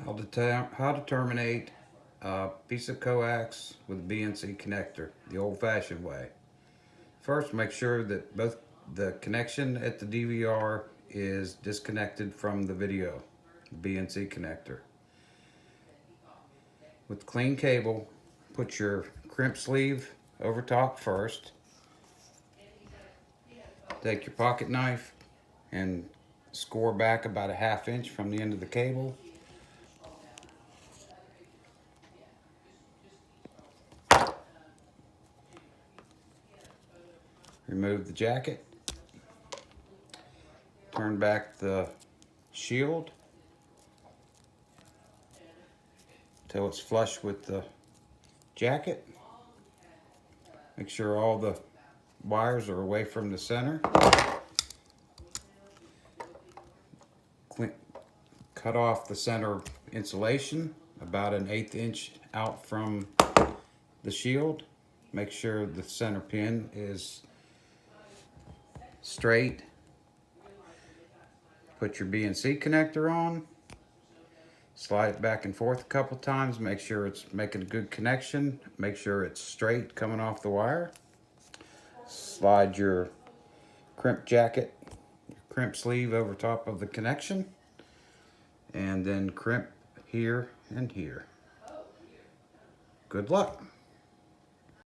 How to terminate a piece of coax with a BNC connector, the old-fashioned way. First, make sure that both the connection at the DVR is disconnected from the video, BNC connector. With clean cable, put your crimp sleeve over top first. Take your pocket knife and score back about a ½ inch from the end of the cable. Remove the jacket. Turn back the shield until it's flush with the jacket. Make sure all the wires are away from the center. Cut off the center insulation about an 1/8 inch out from the shield. Make sure the center pin is straight. Put your BNC connector on. Slide it back and forth a couple times. Make sure it's making a good connection. Make sure it's straight coming off the wire. Slide your crimp jacket, crimp sleeve over top of the connection, and then crimp here and here. Good luck.